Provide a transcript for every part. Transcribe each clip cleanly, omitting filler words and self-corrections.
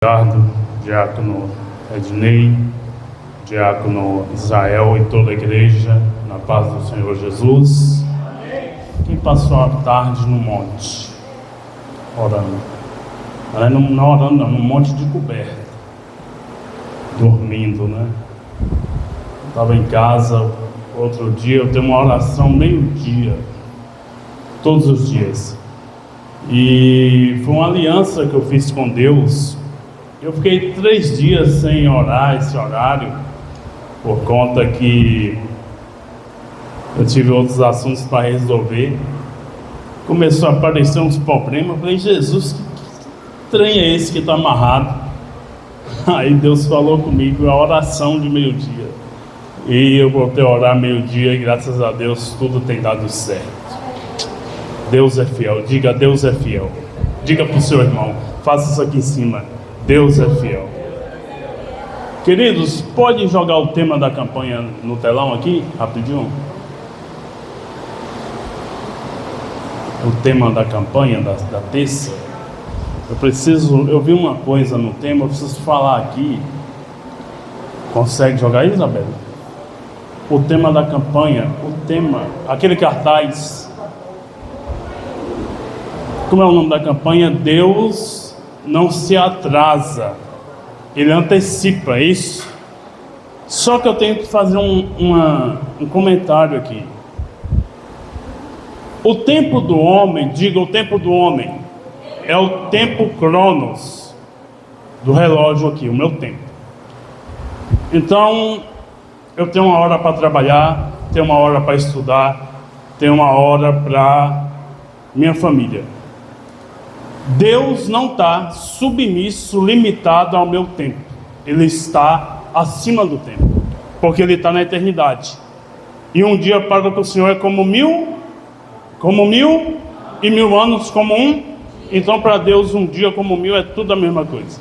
Ricardo, diácono Ednei, diácono Israel e toda a igreja, na paz do Senhor Jesus. Quem passou a tarde no monte, orando? Não orando, não, no monte de coberta, dormindo, né? Estava em casa, outro dia, eu tenho uma oração meio-dia, todos os dias. E foi uma aliança que eu fiz com Deus. Eu fiquei 3 dias sem orar esse horário, por conta que eu tive outros assuntos para resolver. Começou a aparecer uns problemas. Eu falei, Jesus, que trem é esse que está amarrado? Aí Deus falou comigo, a oração de meio-dia. E eu voltei a orar meio-dia e graças a Deus tudo tem dado certo. Deus é fiel, diga Deus é fiel. Diga para o seu irmão, faça isso aqui em cima. Deus é fiel. Queridos, pode jogar o tema da campanha no telão aqui, rapidinho? O tema da campanha da terça. Eu vi uma coisa no tema, eu preciso falar aqui. Consegue jogar aí, Isabela? O tema da campanha, aquele cartaz. Como é o nome da campanha? Deus não se atrasa, Ele antecipa, é isso? Só que eu tenho que fazer um comentário aqui. O tempo do homem, diga o tempo do homem, é o tempo cronos do relógio aqui, o meu tempo. Então, eu tenho uma hora para trabalhar, tenho uma hora para estudar, tenho uma hora para minha família. Deus não está submisso, limitado ao meu tempo. Ele está acima do tempo, porque Ele está na eternidade. E um dia para o Senhor é como mil, e 1000 anos como um. Então para Deus um dia como 1000 é tudo a mesma coisa.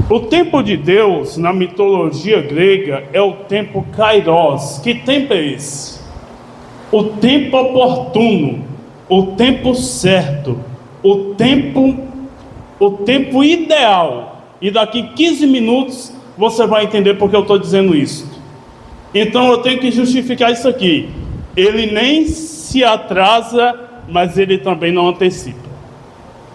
O tempo de Deus, na mitologia grega, é o tempo kairos. Que tempo é esse? O tempo oportuno, o tempo certo, o tempo ideal. E daqui 15 minutos você vai entender porque eu estou dizendo isso. Então eu tenho que justificar isso aqui. Ele nem se atrasa, mas ele também não antecipa.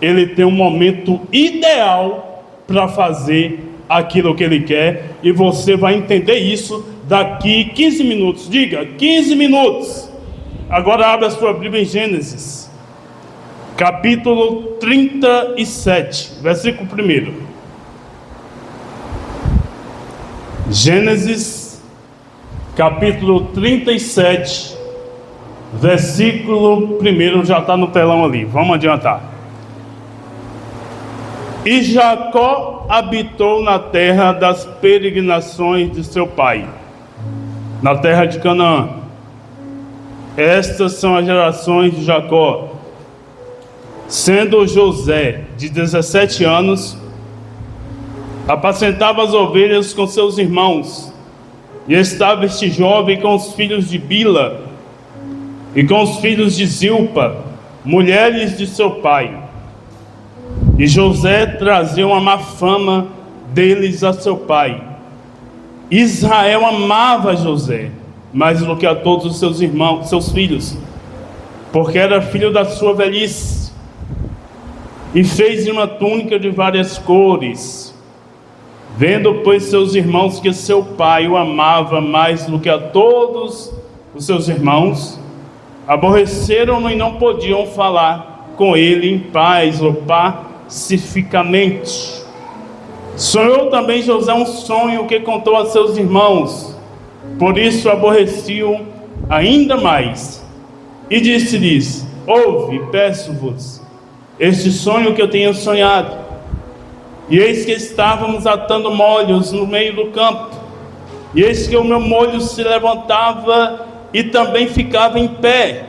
Ele tem um momento ideal para fazer aquilo que ele quer. E você vai entender isso daqui 15 minutos. Diga, 15 minutos. Agora abre a sua Bíblia em Gênesis capítulo 37, versículo 1. Gênesis, capítulo 37, versículo 1, já está no telão ali, vamos adiantar. E Jacó habitou na terra das peregrinações de seu pai, na terra de Canaã. Estas são as gerações de Jacó. Sendo José de 17 anos, apacentava as ovelhas com seus irmãos, e estava este jovem com os filhos de Bila e com os filhos de Zilpa, mulheres de seu pai. E José trazia uma má fama deles a seu pai. Israel amava José mais do que a todos os seus irmãos, seus filhos, porque era filho da sua velhice. E fez-lhe uma túnica de várias cores. Vendo, pois, seus irmãos que seu pai o amava mais do que a todos os seus irmãos, aborreceram-no e não podiam falar com ele em paz ou pacificamente. Sonhou também José um sonho que contou a seus irmãos, por isso aborreciam ainda mais. E disse-lhes: ouve, peço-vos, este sonho que eu tenho sonhado. E eis que estávamos atando molhos no meio do campo, e eis que o meu molho se levantava e também ficava em pé,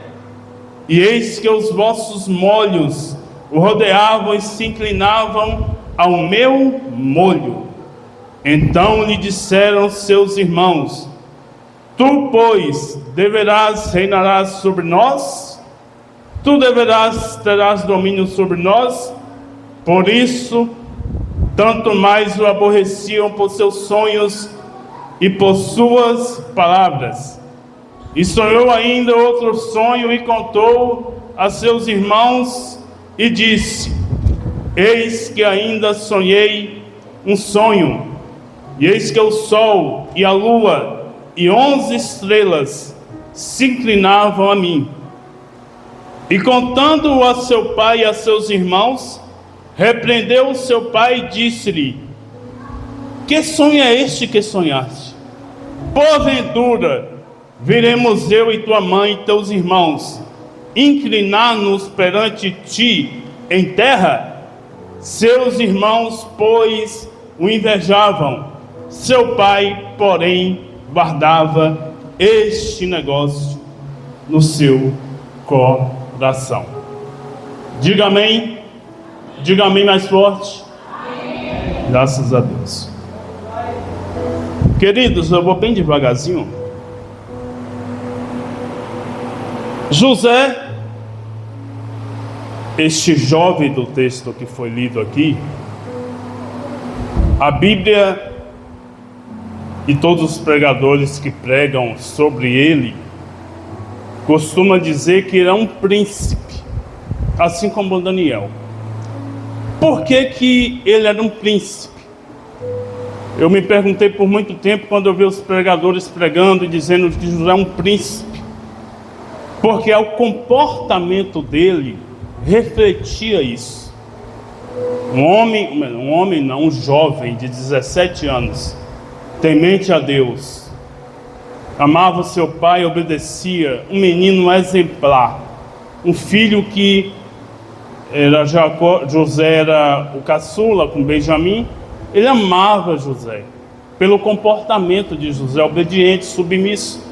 e eis que os vossos molhos o rodeavam e se inclinavam ao meu molho. Então lhe disseram seus irmãos: tu, pois, reinarás sobre nós? Tu terás domínio sobre nós? Por isso tanto mais o aborreciam por seus sonhos e por suas palavras. E sonhou ainda outro sonho e contou a seus irmãos e disse: eis que ainda sonhei um sonho, e eis que o sol e a lua e 11 estrelas se inclinavam a mim. E contando-o a seu pai e a seus irmãos, repreendeu o seu pai e disse-lhe: que sonho é este que sonhaste? Porventura viremos eu e tua mãe e teus irmãos inclinar-nos perante ti em terra? Seus irmãos, pois, o invejavam. Seu pai, porém, guardava este negócio no seu coração. Diga amém. Diga amém mais forte. Amém. Graças a Deus. Queridos, eu vou bem devagarzinho. José, este jovem do texto que foi lido aqui, a Bíblia e todos os pregadores que pregam sobre ele costumam dizer que ele é um príncipe, assim como Daniel. Por que que ele era um príncipe? Eu me perguntei por muito tempo quando eu vi os pregadores pregando e dizendo que José é um príncipe, porque o comportamento dele refletia isso. Um jovem de 17 anos, temente a Deus, amava seu pai, obedecia, um menino exemplar, um filho que era José era o caçula com Benjamim. Ele amava José pelo comportamento de José, obediente, submisso.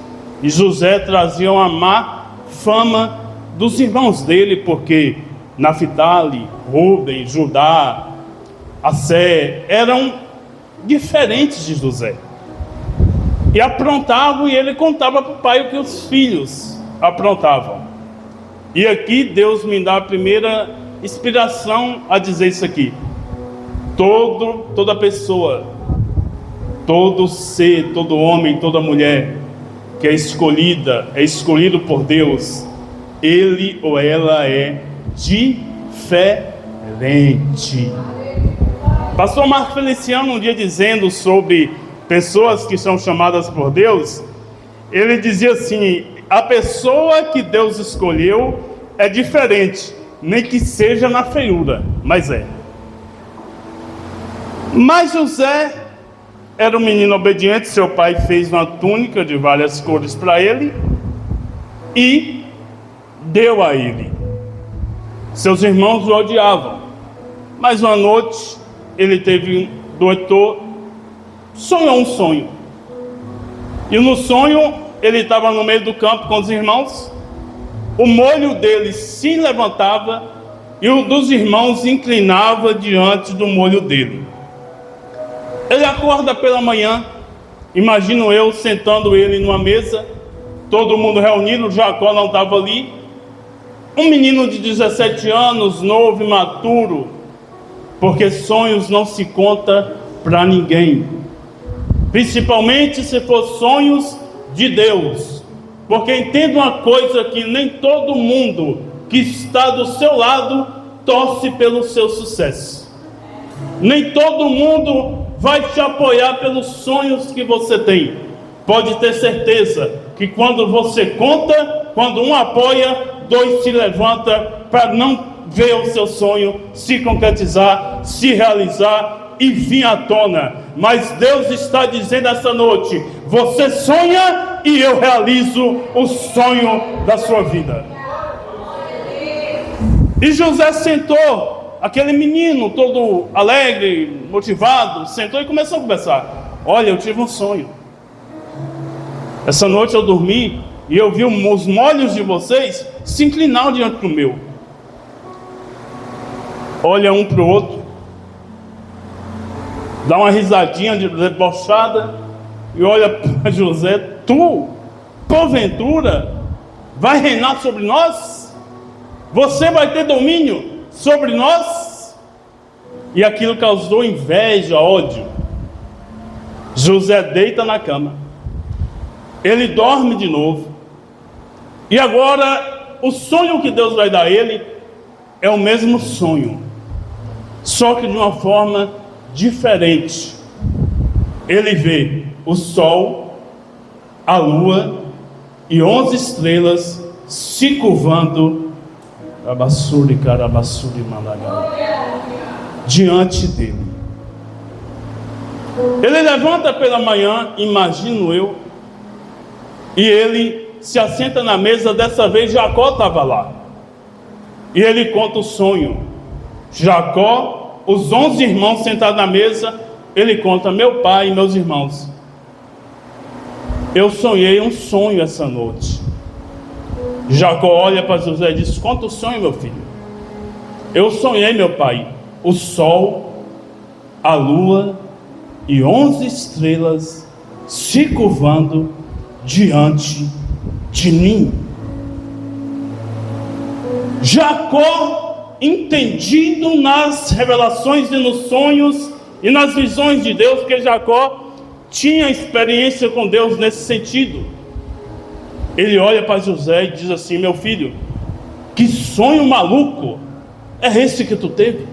E José trazia uma má fama dos irmãos dele, porque Naphtali, Rúben, Judá, Assé eram diferentes de José e aprontavam, e ele contava para o pai o que os filhos aprontavam. E aqui Deus me dá a primeira inspiração a dizer isso aqui: toda pessoa, todo ser, todo homem, toda mulher que é escolhido por Deus, ele ou ela é diferente. Pastor Marco Feliciano, um dia dizendo sobre pessoas que são chamadas por Deus, ele dizia assim: a pessoa que Deus escolheu é diferente, nem que seja na feiura, mas é. Mas José era um menino obediente. Seu pai fez uma túnica de várias cores para ele e deu a ele. Seus irmãos o odiavam, mas uma noite ele sonhou um sonho, e no sonho ele estava no meio do campo com os irmãos. O molho dele se levantava e o dos irmãos inclinava diante do molho dele. Ele acorda pela manhã, imagino eu sentando ele numa mesa, todo mundo reunido. Jacó não estava ali. Um menino de 17 anos, novo, imaturo, porque sonhos não se conta para ninguém, principalmente se for sonhos de Deus. Porque entenda uma coisa, que nem todo mundo que está do seu lado torce pelo seu sucesso. Nem todo mundo vai te apoiar pelos sonhos que você tem. Pode ter certeza que quando você conta, quando um apoia, dois se levanta para não ver o seu sonho se concretizar, se realizar e vir à tona. Mas Deus está dizendo essa noite: você sonha e eu realizo o sonho da sua vida. E José sentou. Aquele menino todo alegre, motivado, sentou e começou a conversar. Olha, eu tive um sonho. Essa noite eu dormi e eu vi os molhos de vocês se inclinar diante do meu. Olha um para o outro, dá uma risadinha debochada e olha para José: tu, porventura, vai reinar sobre nós? Você vai ter domínio sobre nós? e aquilo causou inveja, ódio. José deita na cama, ele dorme de novo, e agora o sonho que Deus vai dar a ele é o mesmo sonho, só que de uma forma diferente. Ele vê o sol, a lua e 11 estrelas se curvando diante dele. Ele levanta pela manhã, imagino eu, e ele se assenta na mesa. Dessa vez Jacó estava lá, e ele conta o sonho. Jacó, os 11 irmãos sentados na mesa, ele conta: meu pai e meus irmãos, eu sonhei um sonho essa noite. Jacó olha para José e diz: conta o sonho, meu filho. Eu sonhei, meu pai, o sol, a lua e 11 estrelas se curvando diante de mim. Jacó, entendido nas revelações e nos sonhos e nas visões de Deus, porque Jacó tinha experiência com Deus nesse sentido, ele olha para José e diz assim: meu filho, que sonho maluco é esse que tu teve?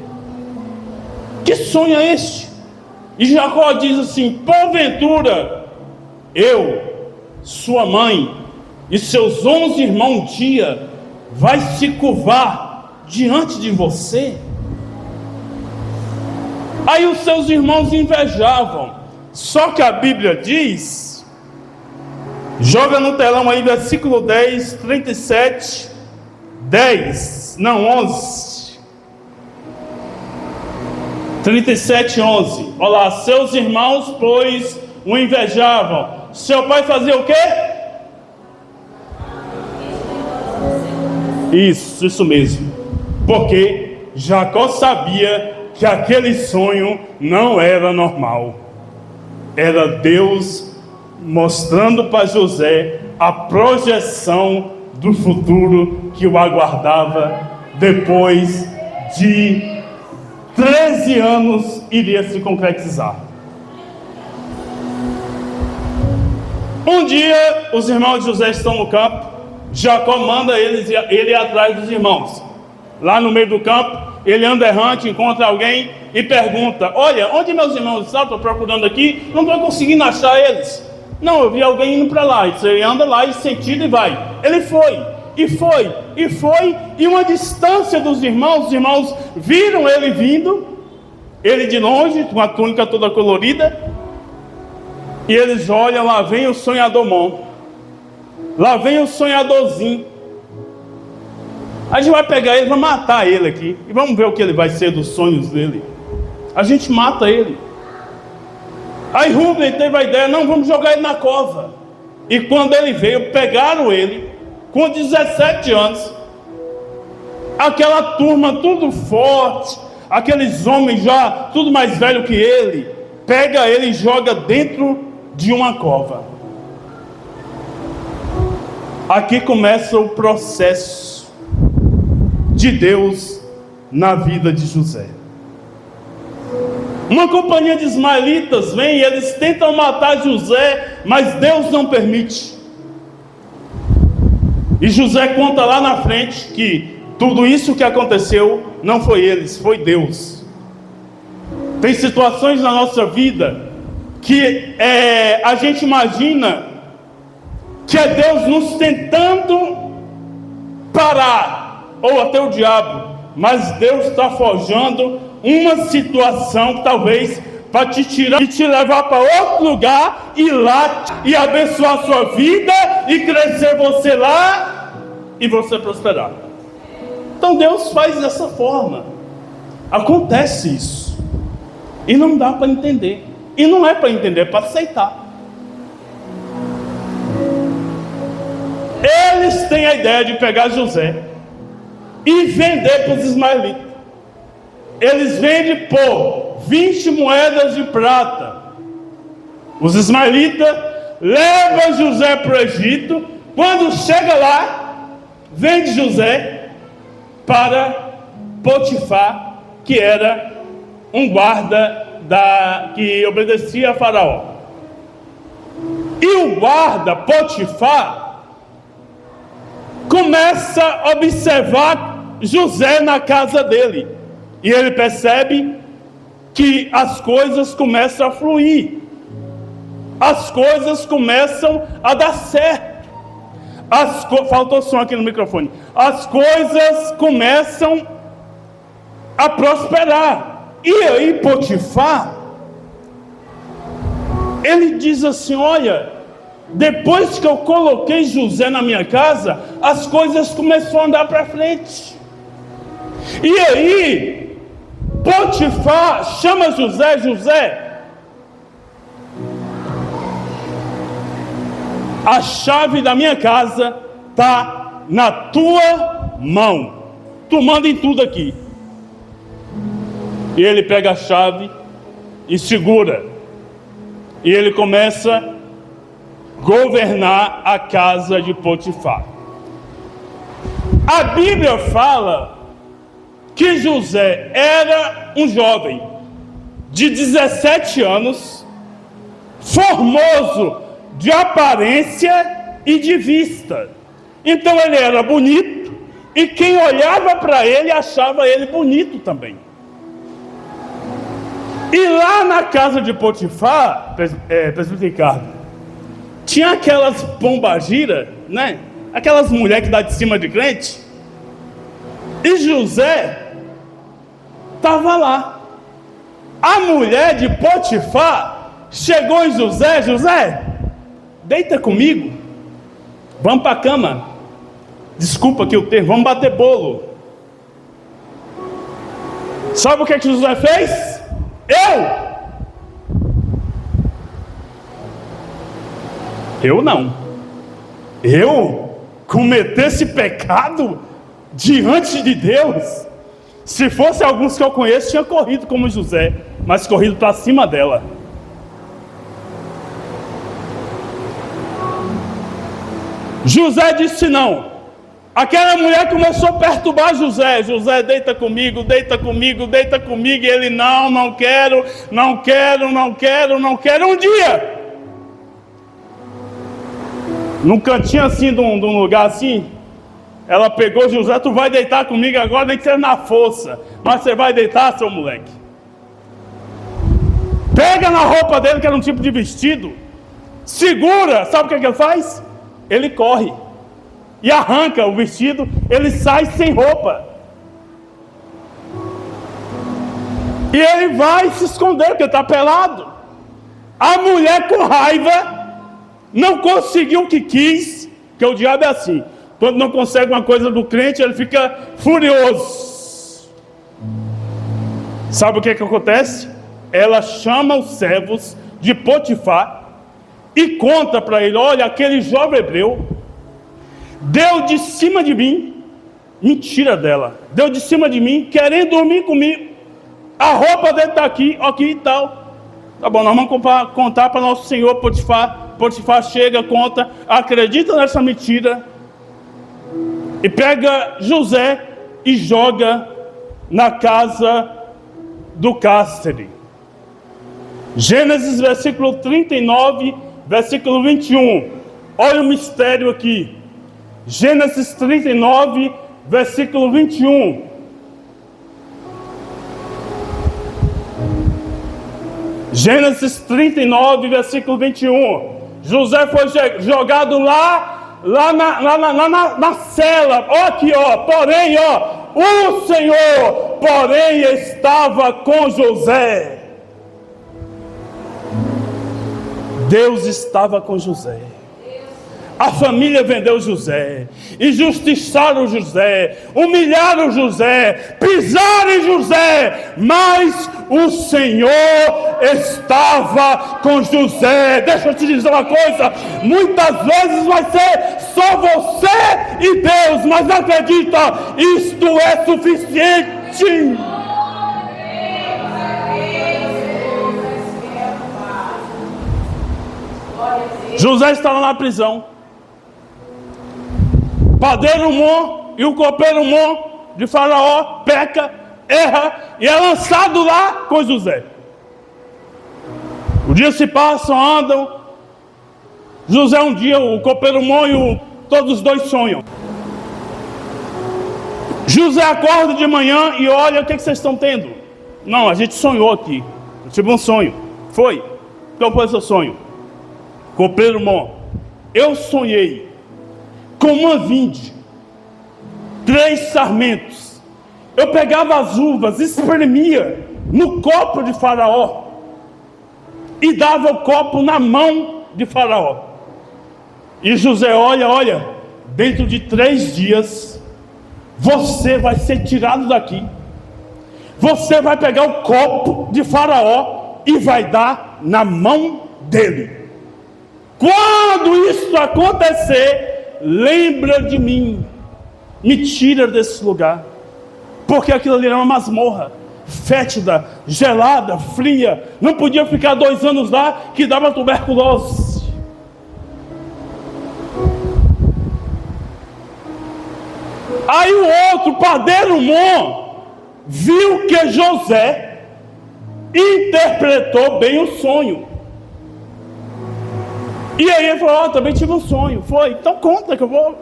Que sonho é este? E Jacó diz assim: porventura eu, sua mãe e seus 11 irmãos um dia vai se curvar diante de você? Aí os seus irmãos invejavam. Só que a Bíblia diz, joga no telão aí, versículo 10, 37, 10, não, 11, 37, 11, olha lá: seus irmãos, pois, o invejavam. Seu pai fazia o quê? Isso mesmo, porque Jacó sabia que aquele sonho não era normal. Era Deus mostrando para José a projeção do futuro que o aguardava. Depois de 13 anos iria se concretizar. Um dia os irmãos de José estão no campo. Jacó manda ele ir atrás dos irmãos. Lá no meio do campo, ele anda errante, encontra alguém e pergunta: olha, onde meus irmãos estão? Estou procurando aqui, não estou conseguindo achar eles. Não, eu vi alguém indo para lá. Ele anda lá e sentido e vai. Ele foi, e uma distância dos irmãos, os irmãos viram ele vindo, ele de longe, com a túnica toda colorida, e eles olham: lá vem o sonhador Mon, lá vem o sonhadorzinho. A gente vai pegar ele, vai matar ele aqui, e vamos ver o que ele vai ser dos sonhos dele. A gente mata ele. Aí Rubem teve a ideia: não, vamos jogar ele na cova. E quando ele veio, pegaram ele com 17 anos, aquela turma tudo forte, aqueles homens já tudo mais velho que ele, pega ele e joga dentro de uma cova. Aqui começa o processo de Deus na vida de José. Uma companhia de ismaelitas vem e eles tentam matar José, mas Deus não permite. E José conta lá na frente que tudo isso que aconteceu não foi eles, foi Deus. Tem situações na nossa vida que a gente imagina que é Deus nos tentando parar, ou até o diabo, mas Deus está forjando uma situação, talvez, para te tirar e te levar para outro lugar, e lá, e abençoar a sua vida, e crescer você lá, e você prosperar. Então Deus faz dessa forma. Acontece isso. E não dá para entender. E não é para entender, é para aceitar. Eles têm a ideia de pegar José e vender para os ismaelitas. Eles vendem por 20 moedas de prata. Os ismaelitas levam José para o Egito. Quando chega lá, vende José para Potifar, que era um guarda que obedecia a Faraó. E o guarda Potifar começa a observar José na casa dele. E ele percebe que as coisas começam a fluir. As coisas começam a dar certo. Faltou som aqui no microfone. As coisas começam a prosperar. E aí Potifar, ele diz assim: olha, depois que eu coloquei José na minha casa, as coisas começaram a andar para frente. E aí Potifar chama José: José, a chave da minha casa está na tua mão. Tu manda em tudo aqui. E ele pega a chave e segura. E ele começa a governar a casa de Potifar. A Bíblia fala que José era um jovem de 17 anos, formoso de aparência e de vista. Então ele era bonito, e quem olhava para ele achava ele bonito também. E lá na casa de Potifar, presbítero Ricardo, tinha aquelas pombagiras, né? Aquelas mulheres que dá de cima de crente. E José estava lá. A mulher de Potifar chegou em José: José, deita comigo, vamos para a cama. Desculpa que eu tenho, vamos bater bolo. Sabe o que José fez? Eu não. Eu cometer esse pecado diante de Deus? Se fosse alguns que eu conheço, tinha corrido como José, mas corrido para cima dela. José disse não. Aquela mulher começou a perturbar José: José, deita comigo, deita comigo, deita comigo. E ele: não quero. Um dia, num cantinho assim, de um lugar assim, ela pegou José: tu vai deitar comigo agora, nem que seja na força, mas você vai deitar, seu moleque. Pega na roupa dele, que era um tipo de vestido, segura. Sabe o que ele faz? Ele corre e arranca o vestido. Ele sai sem roupa. E ele vai se esconder, porque está pelado. A mulher, com raiva, não conseguiu o que quis, porque o diabo é assim: quando não consegue uma coisa do crente, ele fica furioso. Sabe o que acontece? Ela chama os servos de Potifar e conta para ele: olha, aquele jovem hebreu deu de cima de mim. Mentira dela. Deu de cima de mim, querendo dormir comigo. A roupa dele está aqui e tal. Tá bom, nós vamos contar para nosso senhor Potifar. Potifar chega, conta, acredita nessa mentira e pega José e joga na casa do cárcere. Gênesis versículo 39, versículo 21. Olha o mistério aqui. Gênesis 39, versículo 21. Gênesis 39, versículo 21. José foi jogado lá na cela. Ó aqui, ó. Porém, o Senhor, porém, estava com José. Deus estava com José. A família vendeu José, injustiçaram José, humilharam José, pisaram em José, mas o Senhor estava com José. Deixa eu te dizer uma coisa: muitas vezes vai ser só você e Deus, mas acredita, isto é suficiente. José estava na prisão. Padeiro Mó e o copeiro Mó de Faraó peca, erra, e é lançado lá com José. Os dias se passam, andam. José um dia, o copeiro monho, todos os dois sonham. José acorda de manhã e olha, o que vocês estão tendo? Não, a gente sonhou aqui. Eu tive um sonho. Foi. Qual foi o seu sonho? Copeiro monho, eu sonhei com uma vinde, 3 sarmentos. Eu pegava as uvas, espremia no copo de Faraó e dava o copo na mão de Faraó. E José olha, dentro de 3 dias você vai ser tirado daqui. Você vai pegar o copo de Faraó e vai dar na mão dele. Quando isso acontecer, lembra de mim, me tira desse lugar, porque aquilo ali era uma masmorra, fétida, gelada, fria, não podia ficar 2 anos lá, que dava tuberculose. Aí o outro, padeiro Mon, viu que José interpretou bem o sonho. E aí ele falou, também tive um sonho. Foi, então conta que eu vou.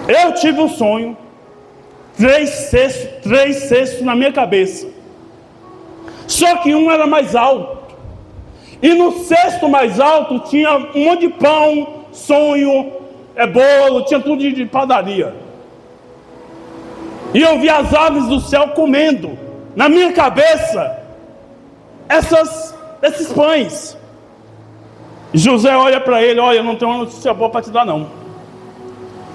Eu tive um sonho, 3 cestos na minha cabeça. Só que um era mais alto. E no cesto mais alto tinha um monte de pão, sonho, bolo, tinha tudo de padaria. E eu vi as aves do céu comendo na minha cabeça esses pães. José olha para ele, olha, eu não tenho uma notícia boa para te dar não.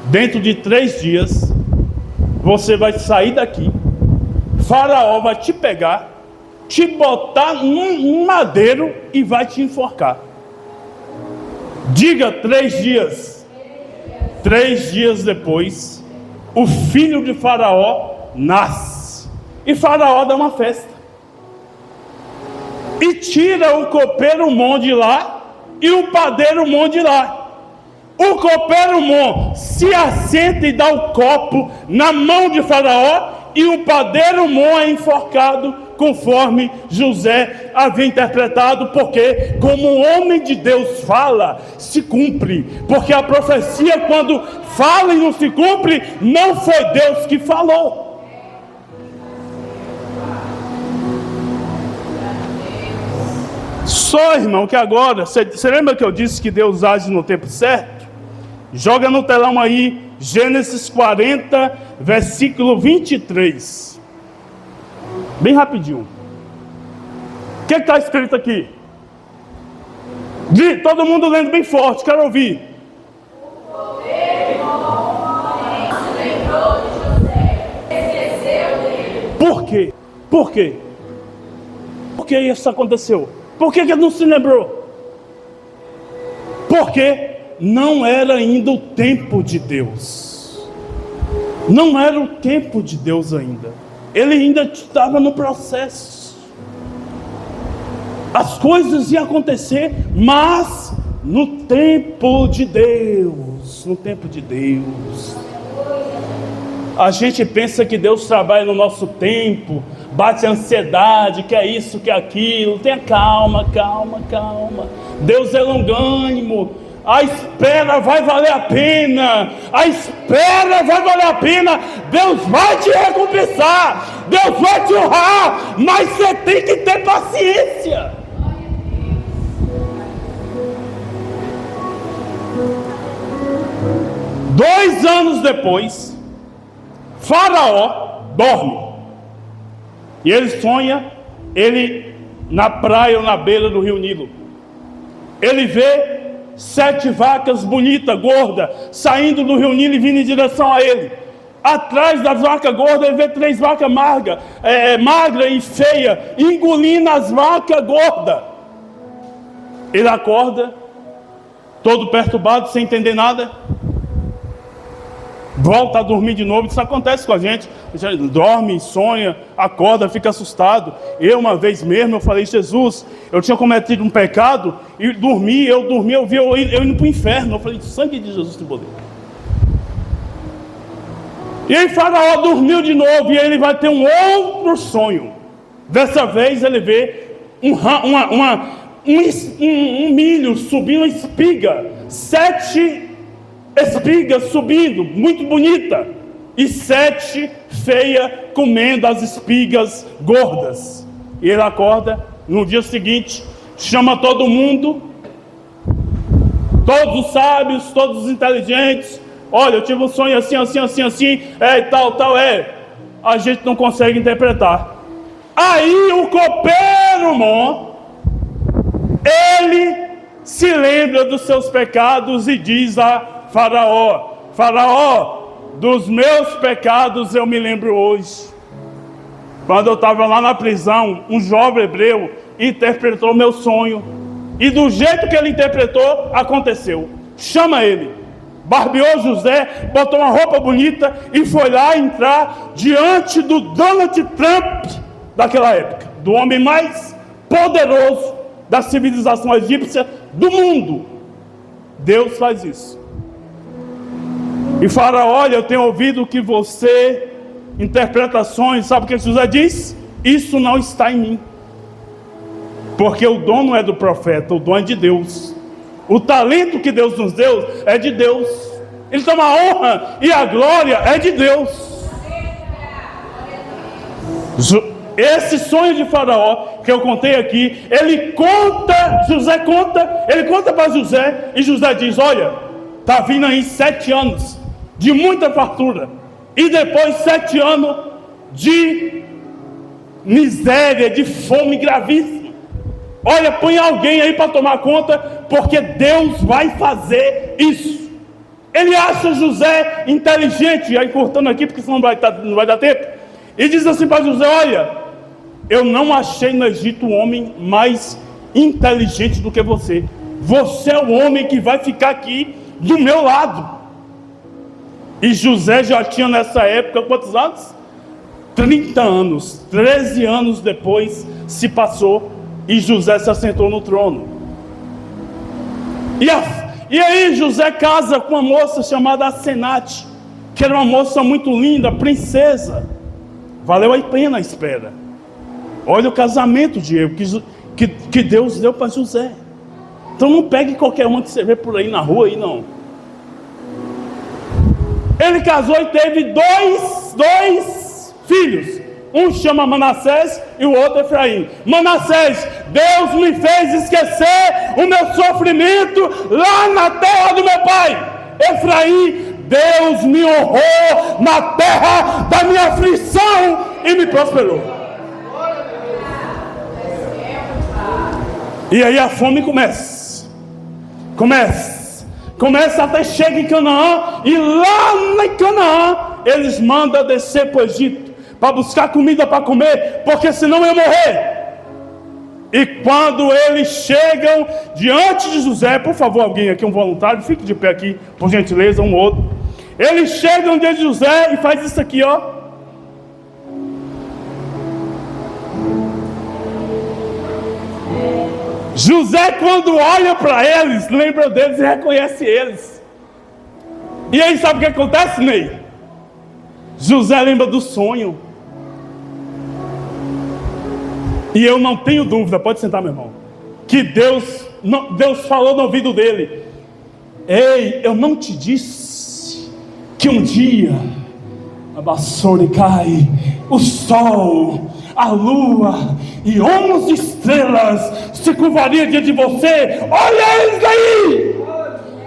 Dentro de 3 dias, você vai sair daqui, Faraó vai te pegar, te botar num madeiro e vai te enforcar. Diga 3 dias. 3 dias depois, o filho de Faraó nasce. E Faraó dá uma festa. E tira o copeiro Mon de lá e o padeiro Mon de lá. O copeiro Mon se assenta e dá o copo na mão de Faraó, e o padeiro Mon é enforcado conforme José havia interpretado, porque como o homem de Deus fala, se cumpre. Porque a profecia, quando fala e não se cumpre, não foi Deus que falou. Só, irmão, que agora, você lembra que eu disse que Deus age no tempo certo? Joga no telão aí, Gênesis 40, versículo 23. Bem rapidinho. O que está escrito aqui? Todo mundo lendo bem forte, quero ouvir. Por quê? Por quê? Por que isso aconteceu? Por que ele não se lembrou? Porque não era ainda o tempo de Deus. Não era o tempo de Deus ainda. Ele ainda estava no processo. As coisas iam acontecer, mas no tempo de Deus. No tempo de Deus. A gente pensa que Deus trabalha no nosso tempo, bate a ansiedade, que é isso, que é aquilo. Tenha calma, calma, calma. Deus é longânimo. A espera vai valer a pena. A espera vai valer a pena. Deus vai te recompensar. Deus vai te honrar. Mas você tem que ter paciência. Dois anos depois, Faraó dorme. E ele sonha, ele na praia ou na beira do rio Nilo. Ele vê 7 vacas bonitas, gordas, saindo do rio Nilo e vindo em direção a ele. Atrás das vacas gordas, ele vê 3 vacas magras e feias, engolindo as vacas gordas. Ele acorda, todo perturbado, sem entender nada. Volta a dormir de novo. Isso acontece com a gente. Dorme, sonha, acorda, fica assustado. Uma vez mesmo, eu falei, Jesus, eu tinha cometido um pecado e eu vi eu indo para o inferno. Eu falei, sangue de Jesus tem poder. E aí Faraó dormiu de novo e ele vai ter um outro sonho. Dessa vez ele vê um milho subindo, uma espiga, 7 espigas subindo, muito bonita, e 7 feias comendo as espigas gordas. E ele acorda no dia seguinte, chama todo mundo, todos os sábios, todos os inteligentes. Olha, eu tive um sonho assim, tal, a gente não consegue interpretar. Aí o copeiro, ele se lembra dos seus pecados e diz a Faraó: Faraó, dos meus pecados eu me lembro hoje. Quando eu estava lá na prisão, um jovem hebreu interpretou meu sonho. E do jeito que ele interpretou, aconteceu. Chama ele. Barbeou José, botou uma roupa bonita e foi lá entrar diante do Donald Trump daquela época, do homem mais poderoso da civilização egípcia do mundo. Deus faz isso. E Faraó, olha, eu tenho ouvido que você interpretações, sabe o que José diz? Isso não está em mim, porque o dom não é do profeta, o dom é de Deus. O talento que Deus nos deu é de Deus. Então a honra e a glória é de Deus. Esse sonho de Faraó que eu contei aqui, José conta para José, e José diz: olha, está vindo aí 7 anos de muita fartura, e depois 7 anos de miséria, de fome gravíssima. Olha, põe alguém aí para tomar conta, porque Deus vai fazer isso. Ele acha José inteligente, aí cortando aqui, porque senão não vai dar tempo, e diz assim para José: olha, eu não achei no Egito um homem mais inteligente do que você. Você é o homem que vai ficar aqui do meu lado. E José já tinha nessa época quantos anos? 30 anos. 13 anos depois se passou e José se assentou no trono. E aí José casa com uma moça chamada Asenate, que era uma moça muito linda, princesa. Valeu a pena a espera. Olha o casamento, Diego, que Deus deu para José. Então não pegue qualquer uma que você vê por aí na rua aí, não. Ele casou e teve dois filhos. Um chama Manassés e o outro Efraim. Manassés: Deus me fez esquecer o meu sofrimento lá na terra do meu pai. Efraim: Deus me honrou na terra da minha aflição e me prosperou. E aí a fome começa até chega em Canaã, e lá em Canaã eles mandam descer para o Egito para buscar comida para comer, porque senão ia morrer. E quando eles chegam diante de José, por favor, alguém aqui, um voluntário, fique de pé aqui, por gentileza, um outro. Eles chegam diante de José e faz isso aqui, ó. José, quando olha para eles, lembra deles e reconhece eles. E aí sabe o que acontece, Ney? José lembra do sonho. E eu não tenho dúvida, pode sentar, meu irmão, que Deus falou no ouvido dele: ei, eu não te disse que um dia a vassoura cai, o sol, a lua e 11 estrelas se curvariam diante de você? Olha eles aí!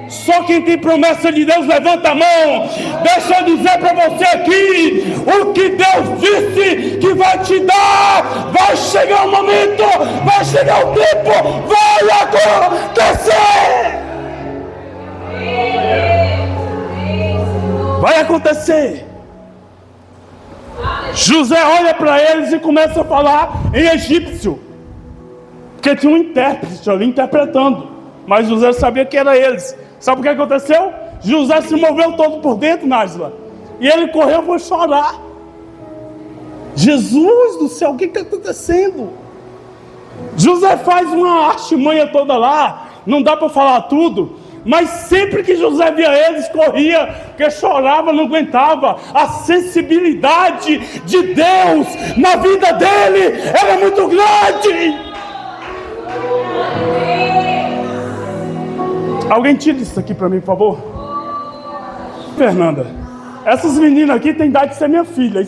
Só quem tem promessa de Deus levanta a mão. Deixa eu dizer para você aqui: o que Deus disse que vai te dar, vai chegar o momento, vai chegar o tempo, vai acontecer. Vai acontecer. José olha para eles e começa a falar em egípcio, porque tinha um intérprete ali interpretando, mas José sabia que era eles. Sabe o que aconteceu? José se moveu todo por dentro, Nájila, e ele correu para chorar. Jesus do céu, o que está acontecendo? José faz uma artimanha toda lá, não dá para falar tudo, Mas sempre que José via eles, corria, porque chorava, não aguentava. A sensibilidade de Deus na vida dele era muito grande. Alguém tira isso aqui para mim, por favor. Fernanda, essas meninas aqui têm idade de ser minha filha.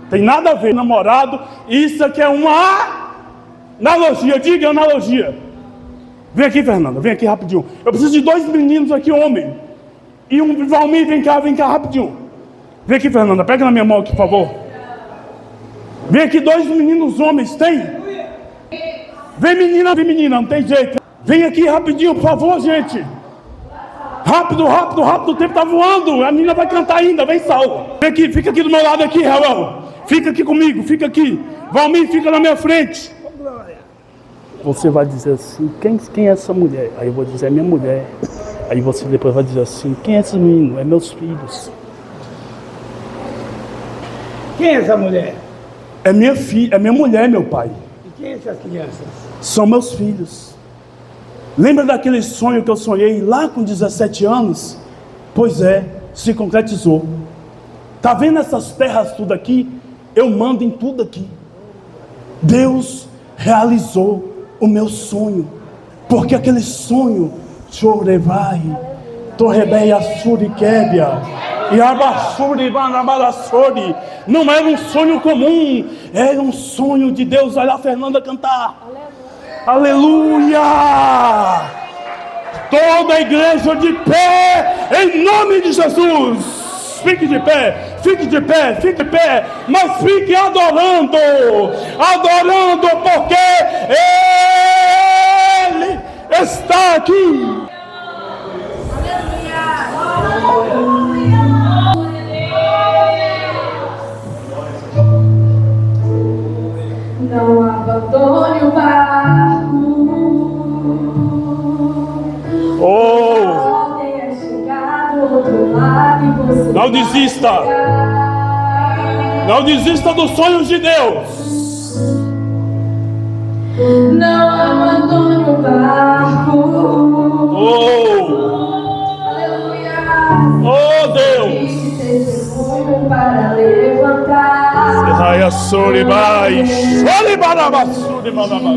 Tem nada a ver, namorado. Isso aqui é uma analogia. Diga analogia. Vem aqui, Fernanda, vem aqui rapidinho. Eu preciso de 2 meninos aqui, homem. E um Valmir, vem cá rapidinho. Vem aqui, Fernanda, pega na minha mão aqui, por favor. Vem aqui, 2 meninos homens, tem? Vem menina, não tem jeito. Vem aqui rapidinho, por favor, gente. Rápido, o tempo tá voando. A menina vai cantar ainda, vem, Saulo. Vem aqui, fica aqui do meu lado aqui, Raul. Fica aqui comigo, fica aqui. Valmir, fica na minha frente. Você vai dizer assim, quem é essa mulher? Aí eu vou dizer, é minha mulher. Aí você depois vai dizer assim, quem é esse menino? É meus filhos. Quem é essa mulher? É minha filha, é minha mulher, meu pai. E quem é essas crianças? São meus filhos. Lembra daquele sonho que eu sonhei lá com 17 anos? Pois é, se concretizou. Tá vendo essas terras tudo aqui? Eu mando em tudo aqui. Deus realizou o meu sonho, porque aquele sonho chorevai, torrebeia surikébia e abassuri banabalassori não era um sonho comum, era um sonho de Deus. Olha a Fernanda cantar, aleluia! Toda a igreja de pé, em nome de Jesus. Fique de pé, mas fique adorando, porque Ele está aqui. Não abandone o barco. Não desista. Não desista dos sonhos de Deus. Não abandone o barco. Aleluia. Oh Deus. Testemunho para levantar. Raia Soribai. Soribarabassuri manabara.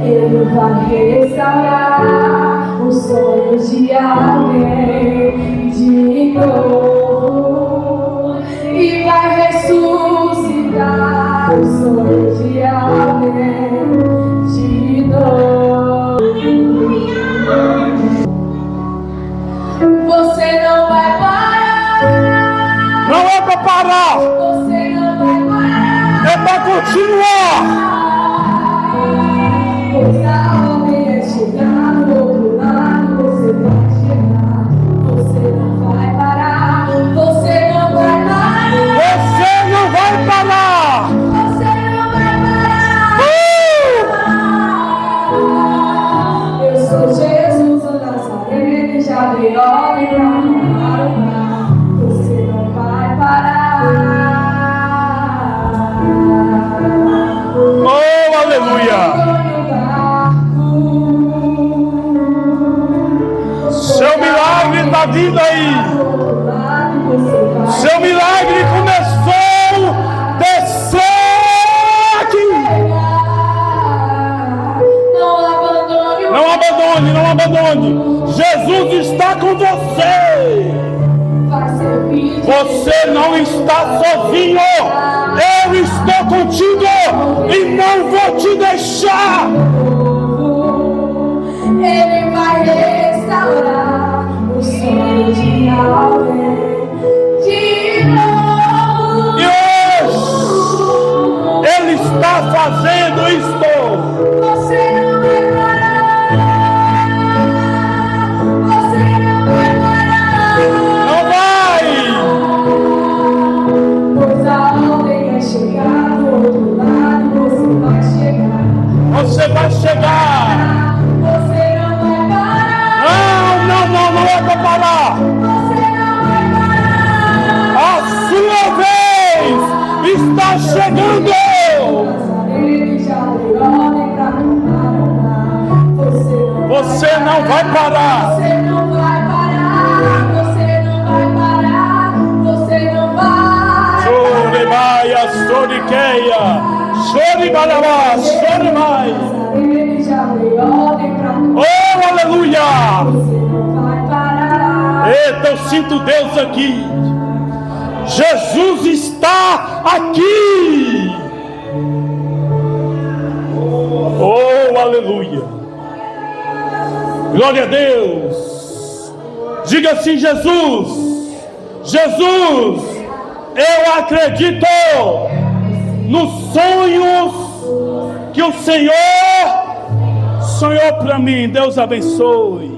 Ele vai restaurar os sonhos de alguém de novo e vai ressuscitar os sonhos de alguém de novo. Você não vai parar. Não é para parar. Você não vai parar. É para continuar. Pois a ordem é chegar do outro lado, você vai chegar, você não vai parar, você não vai parar, Você não vai parar. você não vai parar. Eu sou Jesus o Nazareno e já dei ordem pra arrumar o mar, você não vai parar. Oh, aleluia. Seu milagre está vindo aí. Seu milagre começou a descer aqui. Não abandone. Jesus está com você. Você não está sozinho. Eu estou contigo e não vou te deixar. Ele vai restaurar o sonho de alguém de novo. E hoje Ele está fazendo isto. Você não vai parar. Você não vai parar. Não vai. Pois a ordem é chegar do outro lado. vai parar. Você não vai parar. Você não vai parar. Você não vai. Chorebaia, soriqueia. Choribalabá, chorimai. Ele já deu ordem pra tu. Oh, aleluia. Você não vai parar. Eita, eu sinto Deus aqui. Jesus está aqui. Oh, aleluia. Glória a Deus. Diga assim: Jesus, Jesus, eu acredito nos sonhos que o Senhor sonhou para mim. Deus abençoe.